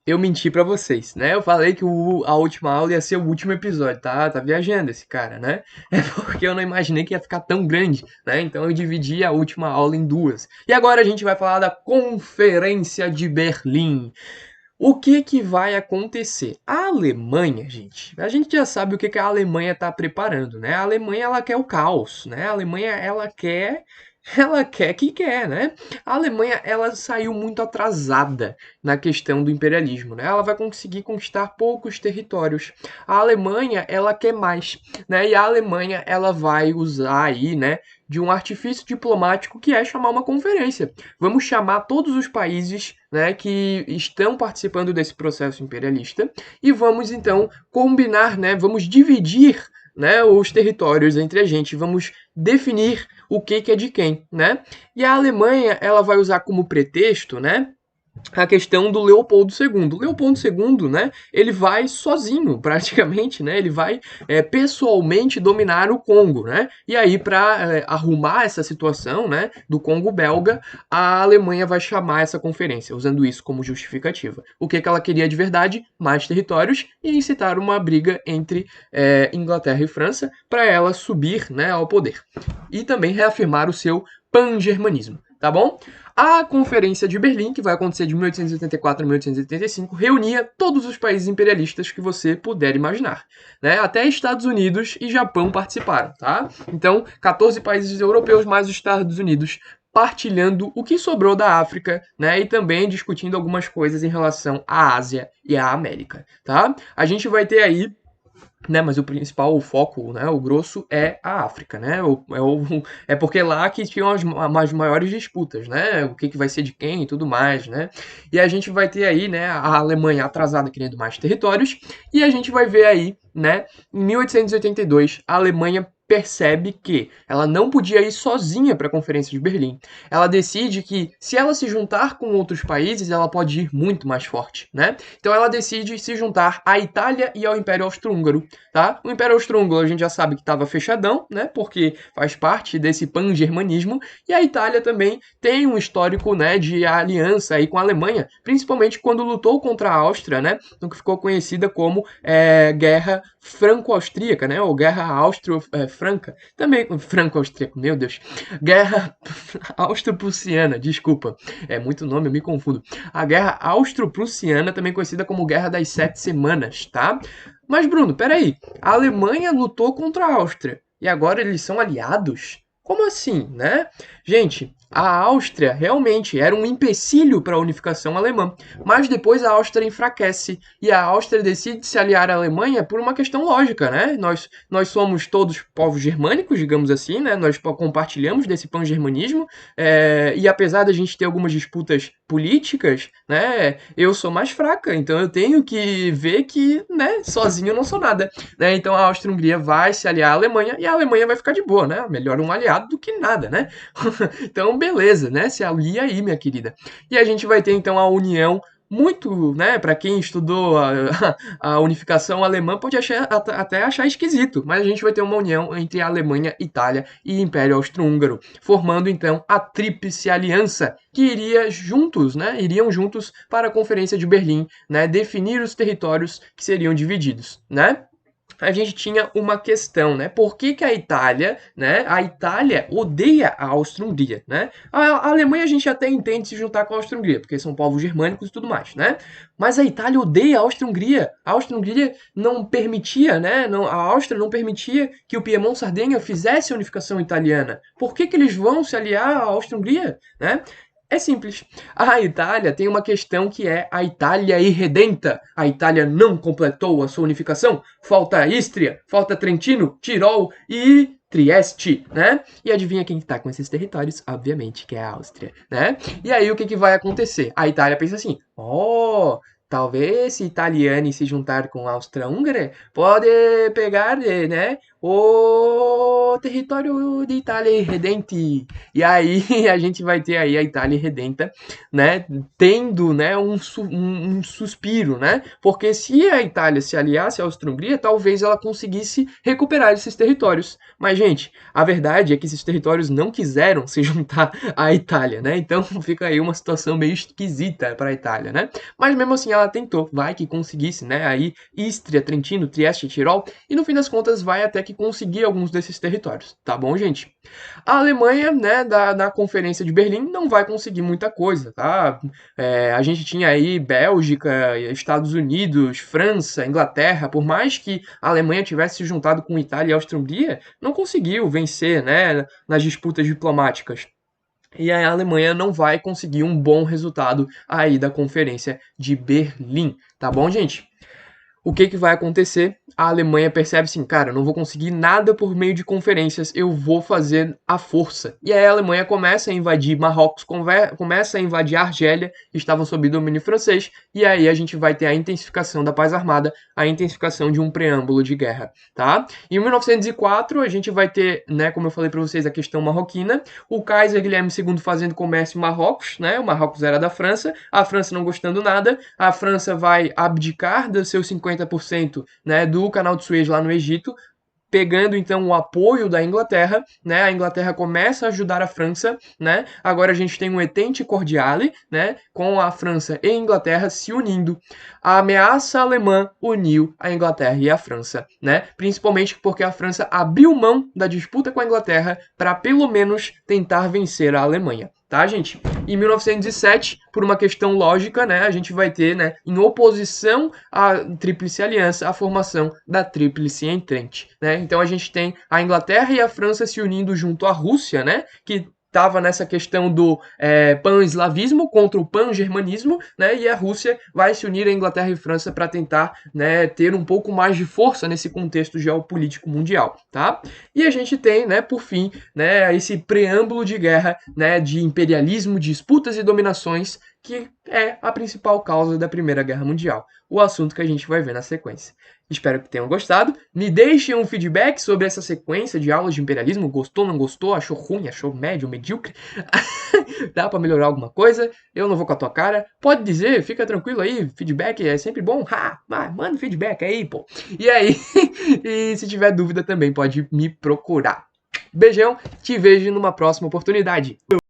Eu menti pra vocês, né? Eu falei que a última aula ia ser o último episódio, tá? Tá viajando esse cara, né? É porque eu não imaginei que ia ficar tão grande, né? Então eu dividi a última aula em duas. E agora a gente vai falar da Conferência de Berlim. O que que vai acontecer? A Alemanha, gente, a gente já sabe o que que a Alemanha está preparando, né? A Alemanha ela quer o caos, né? A Alemanha ela quer que quer, né? A Alemanha ela saiu muito atrasada na questão do imperialismo, né? Ela vai conseguir conquistar poucos territórios. A Alemanha ela quer mais, né? E a Alemanha ela vai usar aí, né, de um artifício diplomático que é chamar uma conferência. Vamos chamar todos os países, né, que estão participando desse processo imperialista e vamos então combinar, né, vamos dividir, né, os territórios entre a gente, vamos definir o que é de quem, né? E a Alemanha ela vai usar como pretexto, né, a questão do Leopoldo II. O Leopoldo II, né, ele vai sozinho, praticamente, né, ele vai pessoalmente dominar o Congo, né, e aí para arrumar essa situação, né, do Congo belga, a Alemanha vai chamar essa conferência, usando isso como justificativa. O que que ela queria de verdade? Mais territórios e incitar uma briga entre Inglaterra e França para ela subir, né, ao poder. E também reafirmar o seu pan-germanismo, tá bom? A Conferência de Berlim, que vai acontecer de 1884 a 1885, reunia todos os países imperialistas que você puder imaginar, né? Até Estados Unidos e Japão participaram, tá? Então, 14 países europeus mais os Estados Unidos partilhando o que sobrou da África, né? E também discutindo algumas coisas em relação à Ásia e à América, tá? A gente vai ter aí, né, mas o principal, o foco, né, o grosso é a África, né, é porque lá que tinham as maiores disputas, né, o que, que vai ser de quem e tudo mais, né, e a gente vai ter aí, né, a Alemanha atrasada querendo mais territórios, e a gente vai ver aí, né, em 1882, a Alemanha percebe que ela não podia ir sozinha para a Conferência de Berlim. Ela decide que se ela se juntar com outros países, ela pode ir muito mais forte, né? Então ela decide se juntar à Itália e ao Império Austro-Húngaro, tá? O Império Austro-Húngaro a gente já sabe que estava fechadão, né? Porque faz parte desse pan-germanismo, e a Itália também tem um histórico, né, de aliança aí com a Alemanha, principalmente quando lutou contra a Áustria, né? No que ficou conhecida como Guerra Franco-Austríaca, né? Ou Guerra Austro-Franca, também Franco-Austríaca, meu Deus, Guerra Austro-Prussiana, desculpa, é muito nome, eu me confundo. A Guerra Austro-Prussiana, também conhecida como Guerra das Sete Semanas, tá? Mas, Bruno, peraí. A Alemanha lutou contra a Áustria e agora eles são aliados? Como assim, né? Gente, a Áustria realmente era um empecilho para a unificação alemã, mas depois a Áustria enfraquece e a Áustria decide se aliar à Alemanha por uma questão lógica, né? Nós somos todos povos germânicos, digamos assim, né? Nós compartilhamos desse pan-germanismo, e apesar da gente ter algumas disputas políticas, né? Eu sou mais fraca, então eu tenho que ver que, né? Sozinho eu não sou nada, né? Então a Áustria-Hungria vai se aliar à Alemanha e a Alemanha vai ficar de boa, né? Melhor um aliado do que nada, né? Então beleza, né? Se alia aí, minha querida. E a gente vai ter então a união muito, né, para quem estudou a unificação alemã pode até achar esquisito, mas a gente vai ter uma união entre a Alemanha, Itália e Império Austro-Húngaro, formando então a Tríplice Aliança, que iriam juntos para a Conferência de Berlim, né, definir os territórios que seriam divididos, né? A gente tinha uma questão, né? Por que, que a Itália, né? A Itália odeia a Áustria-Hungria, né? A Alemanha a gente até entende se juntar com a Áustria-Hungria, porque são povos germânicos e tudo mais, né? Mas a Itália odeia a Áustria-Hungria. A Áustria-Hungria não permitia, né? Não, a Áustria não permitia que o Piemonte-Sardenha fizesse a unificação italiana. Por que, que eles vão se aliar à Áustria-Hungria, né? É simples. A Itália tem uma questão que é a Itália irredenta. A Itália não completou a sua unificação. Falta Istria, falta Trentino, Tirol e Trieste, né? E adivinha quem está com esses territórios? Obviamente que é a Áustria, né? E aí o que, que vai acontecer? A Itália pensa assim: oh, talvez se italiani se juntar com a Áustria-Húngara, pode pegar, né, o o território de Itália irredente. E aí a gente vai ter aí a Itália irredenta, né, tendo, né, um suspiro, né, porque se a Itália se aliasse à Áustria-Hungria, talvez ela conseguisse recuperar esses territórios. Mas, gente, a verdade é que esses territórios não quiseram se juntar à Itália, né, então fica aí uma situação meio esquisita para a Itália, né, mas mesmo assim ela tentou, vai que conseguisse, né, aí Istria, Trentino, Trieste e Tirol, e no fim das contas vai até que conseguir alguns desses territórios, tá bom, gente? A Alemanha, né, na Conferência de Berlim, não vai conseguir muita coisa, tá? A gente tinha aí Bélgica, Estados Unidos, França, Inglaterra, por mais que a Alemanha tivesse se juntado com Itália e Áustria-Hungria, não conseguiu vencer, né, nas disputas diplomáticas. E a Alemanha não vai conseguir um bom resultado aí da Conferência de Berlim, tá bom, gente? O que vai acontecer? A Alemanha percebe assim, cara, eu não vou conseguir nada por meio de conferências, eu vou fazer a força. E aí a Alemanha começa a invadir Marrocos, começa a invadir a Argélia, que estavam sob domínio francês, e aí a gente vai ter a intensificação da paz armada, a intensificação de um preâmbulo de guerra, tá? Em 1904 a gente vai ter, né, como eu falei para vocês, a questão marroquina, o Kaiser Guilherme II fazendo comércio em Marrocos, né? O Marrocos era da França, a França não gostando nada, a França vai abdicar dos seus 50%, né, do Canal de Suez lá no Egito, pegando então o apoio da Inglaterra, né? A Inglaterra começa a ajudar a França, né? Agora a gente tem um Entente Cordiale, né, com a França e a Inglaterra se unindo. A ameaça alemã uniu a Inglaterra e a França, né? Principalmente porque a França abriu mão da disputa com a Inglaterra para pelo menos tentar vencer a Alemanha. Tá, gente? Em 1907, por uma questão lógica, né, a gente vai ter, né, em oposição à Tríplice Aliança, a formação da Tríplice Entente, né? Então a gente tem a Inglaterra e a França se unindo junto à Rússia, né, que estava nessa questão do pan-eslavismo contra o pan-germanismo, né? E a Rússia vai se unir à Inglaterra e França para tentar, né, ter um pouco mais de força nesse contexto geopolítico mundial, tá? E a gente tem, né, por fim, né, esse preâmbulo de guerra, né, de imperialismo, disputas e dominações, que é a principal causa da Primeira Guerra Mundial, o assunto que a gente vai ver na sequência. Espero que tenham gostado. Me deixem um feedback sobre essa sequência de aulas de imperialismo. Gostou, não gostou? Achou ruim? Achou médio, medíocre? Dá pra melhorar alguma coisa? Eu não vou com a tua cara. Pode dizer, fica tranquilo aí. Feedback é sempre bom. Manda feedback aí, pô. E aí, e se tiver dúvida também pode me procurar. Beijão, te vejo numa próxima oportunidade.